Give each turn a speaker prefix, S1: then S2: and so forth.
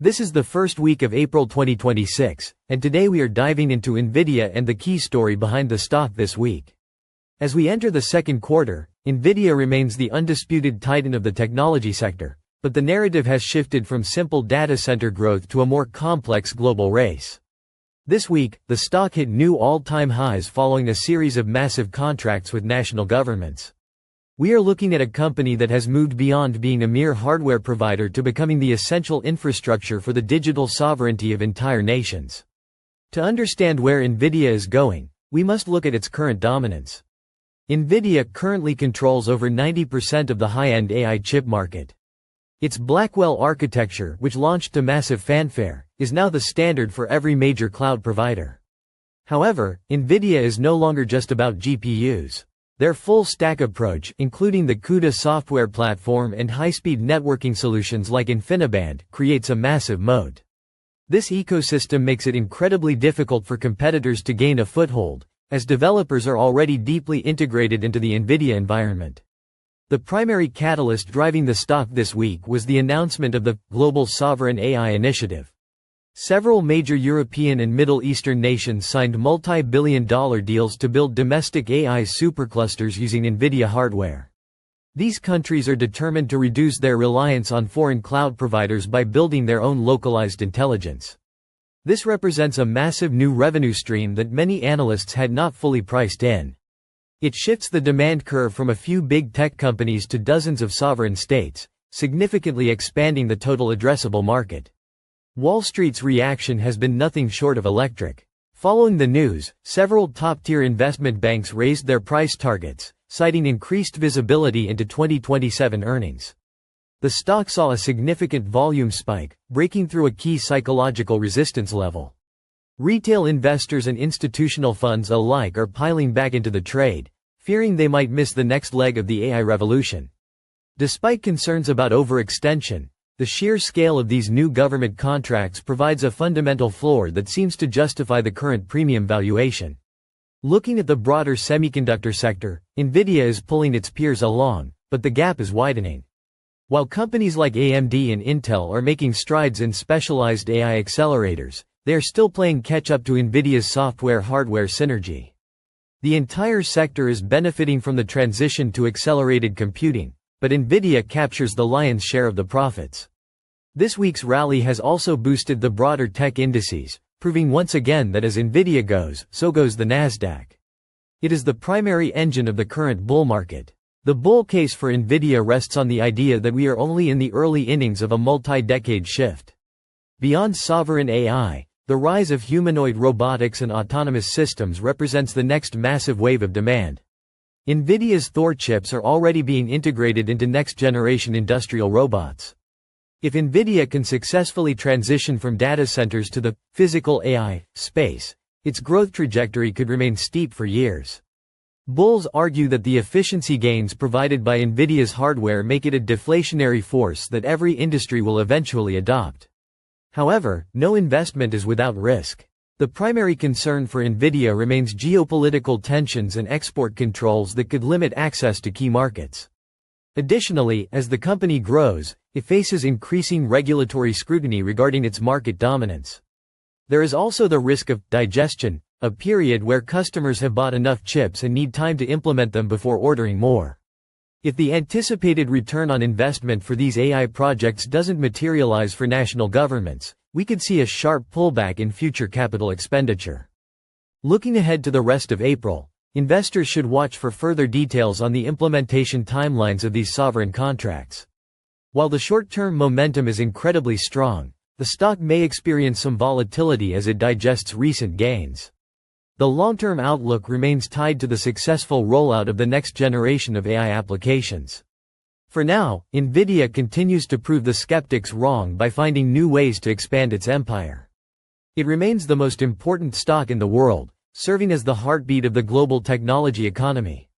S1: This is the first week of April 2026, and today we are diving into Nvidia and the key story behind the stock this week. As we enter the second quarter, Nvidia remains the undisputed titan of the technology sector, but the narrative has shifted from simple data center growth to a more complex global race. This week, the stock hit new all-time highs following a series of massive contracts with national governments. We are looking at a company that has moved beyond being a mere hardware provider to becoming the essential infrastructure for the digital sovereignty of entire nations. To understand where Nvidia is going, we must look at its current dominance. Nvidia currently controls over 90% of the high-end AI chip market. Its Blackwell architecture, which launched to massive fanfare, is now the standard for every major cloud provider. However, Nvidia is no longer just about GPUs. Their full-stack approach, including the CUDA software platform and high-speed networking solutions like InfiniBand, creates a massive moat. This ecosystem makes it incredibly difficult for competitors to gain a foothold, as developers are already deeply integrated into the Nvidia environment. The primary catalyst driving the stock this week was the announcement of the Global Sovereign AI Initiative. Several major European and Middle Eastern nations signed multi-billion-dollar deals to build domestic AI superclusters using Nvidia hardware. These countries are determined to reduce their reliance on foreign cloud providers by building their own localized intelligence. This represents a massive new revenue stream that many analysts had not fully priced in. It shifts the demand curve from a few big tech companies to dozens of sovereign states, significantly expanding the total addressable market. Wall Street's reaction has been nothing short of electric. Following the news, several top-tier investment banks raised their price targets, citing increased visibility into 2027 earnings. The stock saw a significant volume spike, breaking through a key psychological resistance level. Retail investors and institutional funds alike are piling back into the trade, fearing they might miss the next leg of the AI revolution. Despite concerns about overextension, the sheer scale of these new government contracts provides a fundamental floor that seems to justify the current premium valuation. Looking at the broader semiconductor sector, Nvidia is pulling its peers along, but the gap is widening. While companies like AMD and Intel are making strides in specialized AI accelerators, they are still playing catch-up to Nvidia's software-hardware synergy. The entire sector is benefiting from the transition to accelerated computing, but Nvidia captures the lion's share of the profits. This week's rally has also boosted the broader tech indices, proving once again that as Nvidia goes, so goes the Nasdaq. It is the primary engine of the current bull market. The bull case for Nvidia rests on the idea that we are only in the early innings of a multi-decade shift. Beyond sovereign AI, the rise of humanoid robotics and autonomous systems represents the next massive wave of demand. Nvidia's Thor chips are already being integrated into next-generation industrial robots. If Nvidia can successfully transition from data centers to the physical AI space, its growth trajectory could remain steep for years. Bulls argue that the efficiency gains provided by Nvidia's hardware make it a deflationary force that every industry will eventually adopt. However, no investment is without risk. The primary concern for Nvidia remains geopolitical tensions and export controls that could limit access to key markets. Additionally, as the company grows, it faces increasing regulatory scrutiny regarding its market dominance. There is also the risk of digestion, a period where customers have bought enough chips and need time to implement them before ordering more. If the anticipated return on investment for these AI projects doesn't materialize for national governments, we could see a sharp pullback in future capital expenditure. Looking ahead to the rest of April, investors should watch for further details on the implementation timelines of these sovereign contracts. While the short-term momentum is incredibly strong, the stock may experience some volatility as it digests recent gains. The long-term outlook remains tied to the successful rollout of the next generation of AI applications. For now, Nvidia continues to prove the skeptics wrong by finding new ways to expand its empire. It remains the most important stock in the world, serving as the heartbeat of the global technology economy.